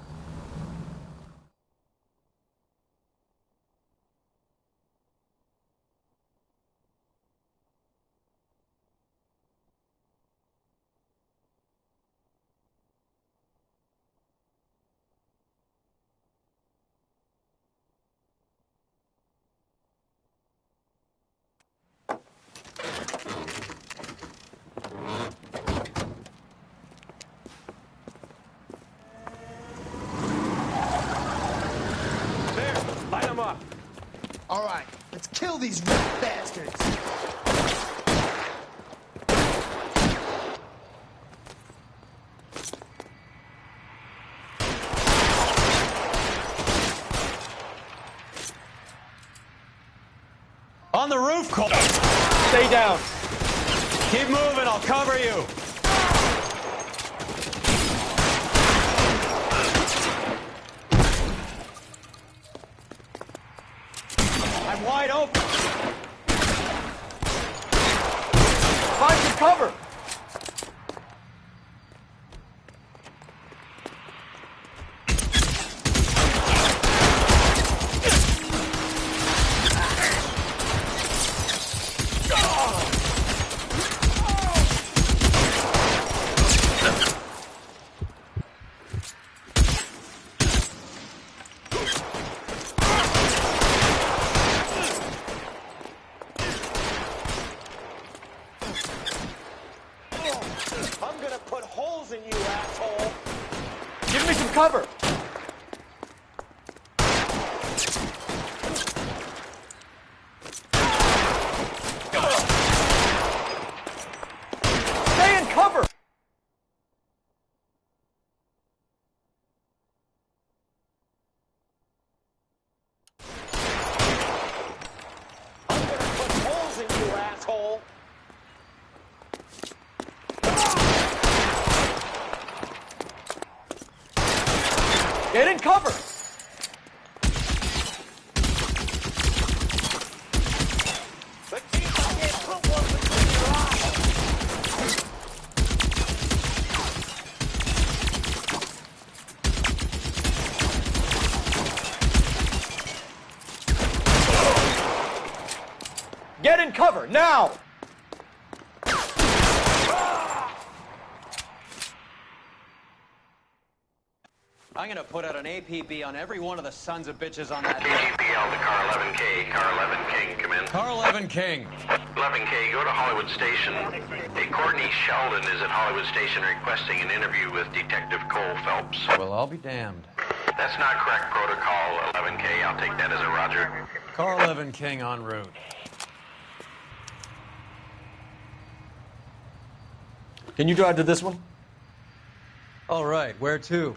All right, let's kill these rat bastards. On the roof, Cole! Stay down. Keep moving, I'll cover you. I'm wide open. Find some cover. I'm gonna put holes in you, asshole! Give me some cover. Stay in cover. I'm gonna put holes in you, asshole! Get in cover. Let's see if I can't put one between your eyes! Get in cover now. I'm gonna put out an APB on every one of the sons of bitches on that. KGPL to Car 11K. Car 11 King, come in. Car 11 King. 11K, go to Hollywood Station. Hey, Courtney Sheldon is at Hollywood Station requesting an interview with Detective Cole Phelps. Well, I'll be damned. That's not correct protocol, 11K. I'll take that as a roger. Car 11 King en route. Can you drive to this one? All right, where to?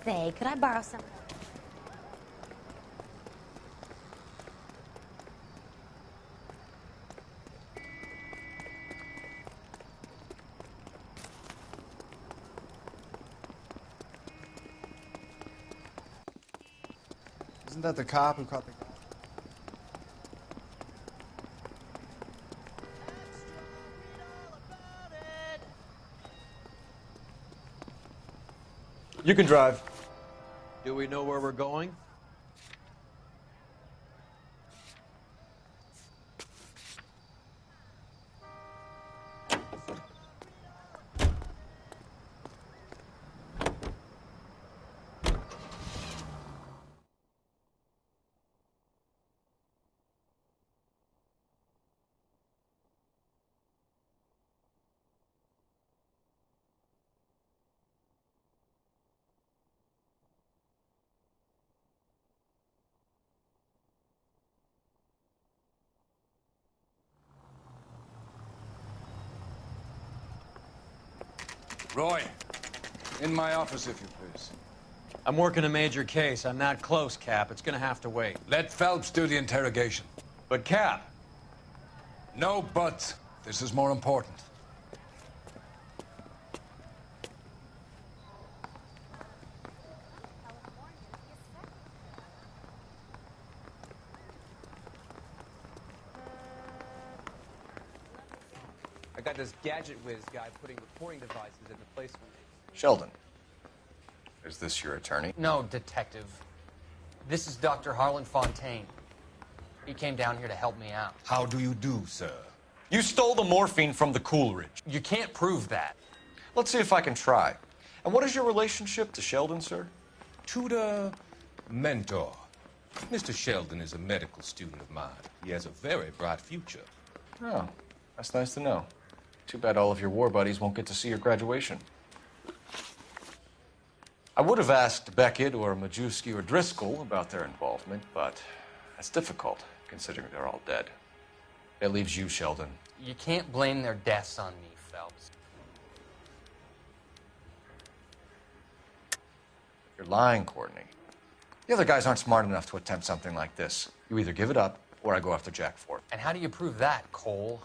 Say, could I borrow some? Isn't that the cop who caught the guy? You can drive. Do we know where we're going? Roy, in my office, if you please. I'm working a major case. I'm not close, Cap. It's gonna have to wait. Let Phelps do the interrogation. But, Cap... No buts. This is more important. I got this gadget whiz guy putting recording devices in the place for me. Sheldon, is this your attorney? No, detective. This is Dr. Harlan Fontaine. He came down here to help me out. How do you do, sir? You stole the morphine from the Coolidge. You can't prove that. Let's see if I can try. And what is your relationship to Sheldon, sir? Tutor, mentor. Mr. Sheldon is a medical student of mine. He has a very bright future. Oh, that's nice to know. Too bad all of your war buddies won't get to see your graduation. I would have asked Beckett or Majewski or Driscoll about their involvement, but that's difficult, considering they're all dead. That leaves you, Sheldon. You can't blame their deaths on me, Phelps. You're lying, Courtney. The other guys aren't smart enough to attempt something like this. You either give it up, or I go after Jack for it. And how do you prove that, Cole?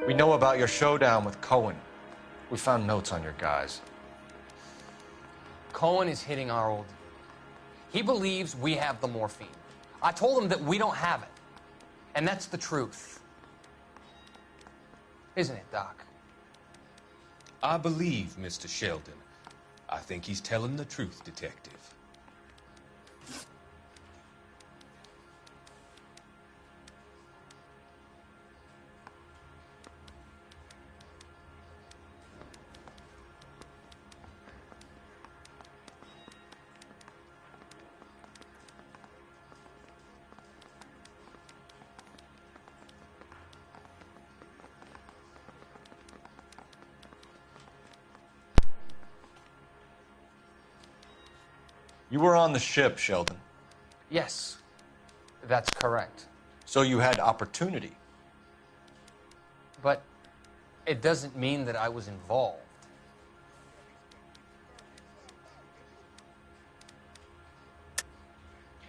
We know about your showdown with Cohen. We found notes on your guys. Cohen is hitting our old. He believes we have the morphine. I told him that we don't have it. And that's the truth. Isn't it, Doc? I believe Mr. Sheldon. I think he's telling the truth, Detective. You were on the ship, Sheldon. Yes, that's correct. So you had opportunity. But it doesn't mean that I was involved.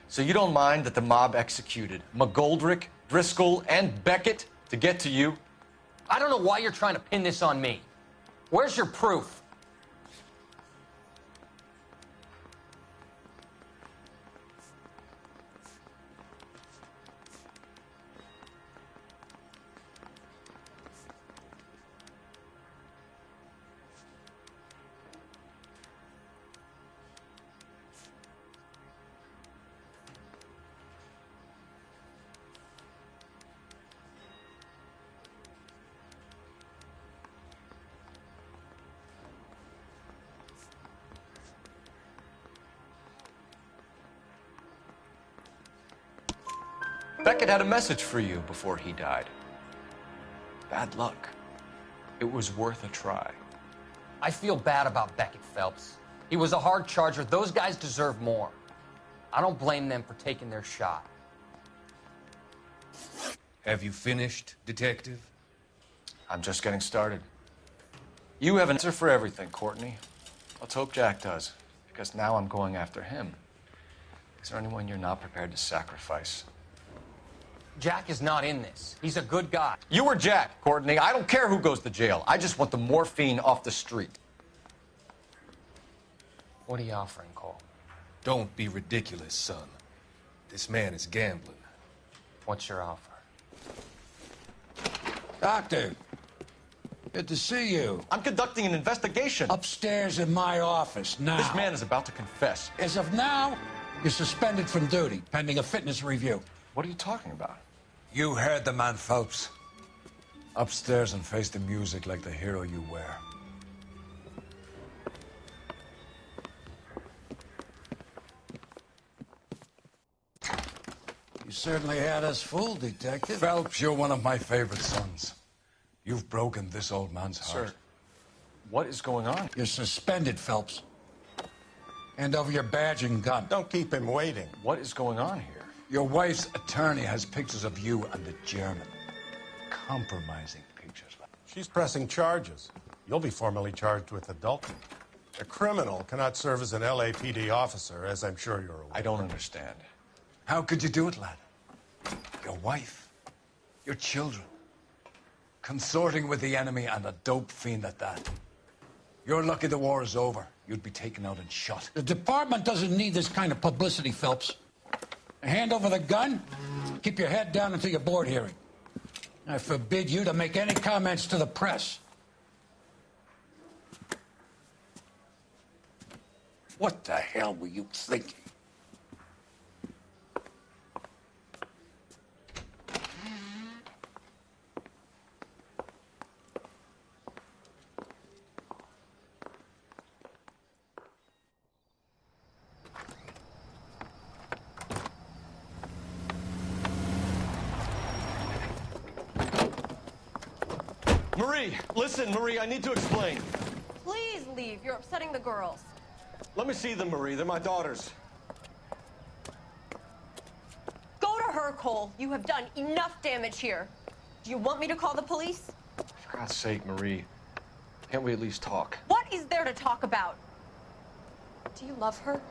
So you don't mind that the mob executed McGoldrick, Driscoll, and Beckett to get to you? I don't know why you're trying to pin this on me. Where's your proof? Beckett had a message for you before he died. Bad luck. It was worth a try. I feel bad about Beckett, Phelps. He was a hard charger. Those guys deserve more. I don't blame them for taking their shot. Have you finished, Detective? I'm just getting started. You have an answer for everything, Courtney. Let's hope Jack does, because now I'm going after him. Is there anyone you're not prepared to sacrifice? Jack is not in this. He's a good guy. You or Jack, Courtney. I don't care who goes to jail. I just want the morphine off the street. What are you offering, Cole? Don't be ridiculous, son. This man is gambling. What's your offer? Doctor, good to see you. I'm conducting an investigation. Upstairs in my office, now. This man is about to confess. As of now, you're suspended from duty, pending a fitness review. What are you talking about? You heard the man, Phelps. Upstairs and face the music like the hero you were. You certainly had us fooled, Detective. Phelps, you're one of my favorite sons. You've broken this old man's heart. Sir, what is going on? You're suspended, Phelps. Hand over your badge and gun. Don't keep him waiting. What is going on here? Your wife's attorney has pictures of you and the German. Compromising pictures. She's pressing charges. You'll be formally charged with adultery. A criminal cannot serve as an LAPD officer, as I'm sure you're aware. I don't understand. How could you do it, lad? Your wife, your children, consorting with the enemy and a dope fiend at that. You're lucky the war is over. You'd be taken out and shot. The department doesn't need this kind of publicity, Phelps. Hand over the gun, keep your head down until your board hearing. I forbid you to make any comments to the press. What the hell were you thinking? Marie, listen, Marie, I need to explain. Please leave. You're upsetting the girls. Let me see them, Marie. They're my daughters. Go to her, Cole. You have done enough damage here. Do you want me to call the police? For God's sake, Marie. Can't we at least talk? What is there to talk about? Do you love her?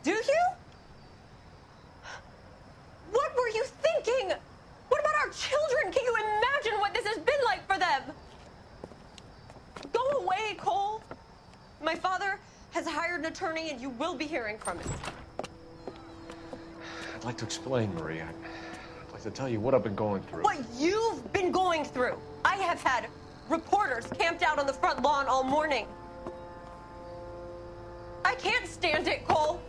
Do you? What were you thinking? What about our children? Can you imagine what this has been like for them? Go away, Cole. My father has hired an attorney, and you will be hearing from him. I'd like to explain, Marie. I'd like to tell you what I've been going through. What you've been going through. I have had reporters camped out on the front lawn all morning. I can't stand it, Cole.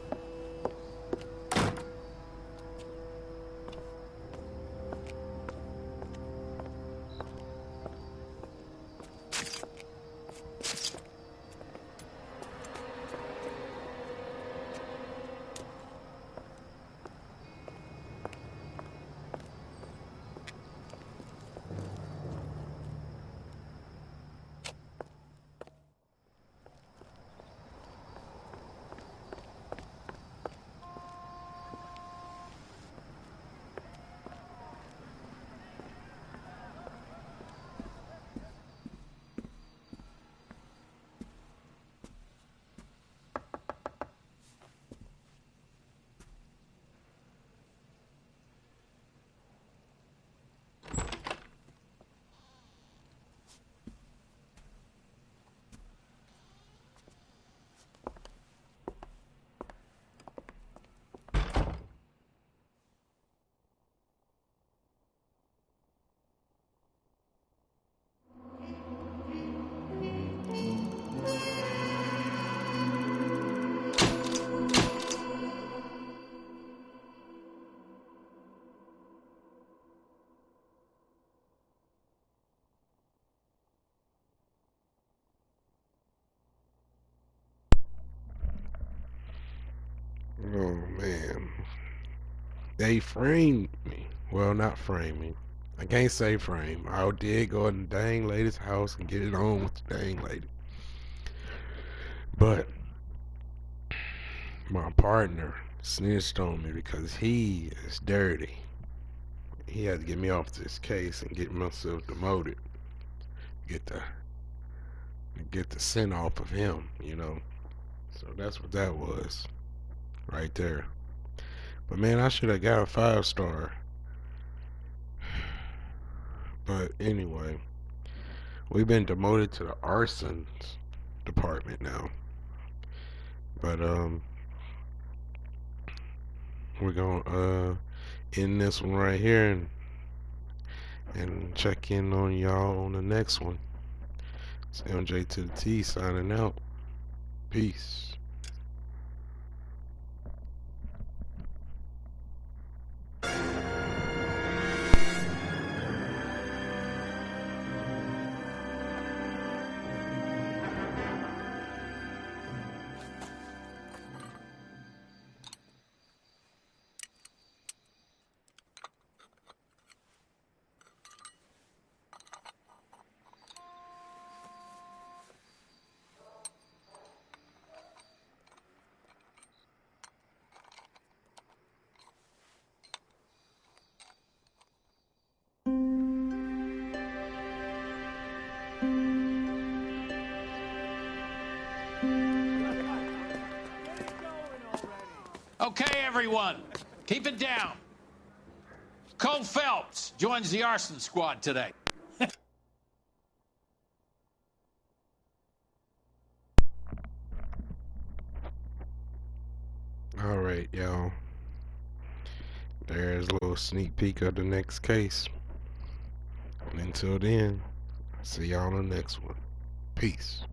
Oh man, they framed me. Well, not framed me. I can't say frame. I did go in the dang lady's house and get it on with the dang lady. But my partner snitched on me because he is dirty. He had to get me off this case and get myself demoted. Get the scent off of him, you know. So that's what that was, right there. But man, I should have got a 5-star. But anyway, we've been demoted to the arsons department now. But we're gonna end this one right here and check in on y'all on the next one. It's MJ to the T signing out. Peace. Okay, everyone, keep it down. Cole Phelps joins the arson squad today. Alright, y'all. There's a little sneak peek of the next case. And until then, see y'all on the next one. Peace.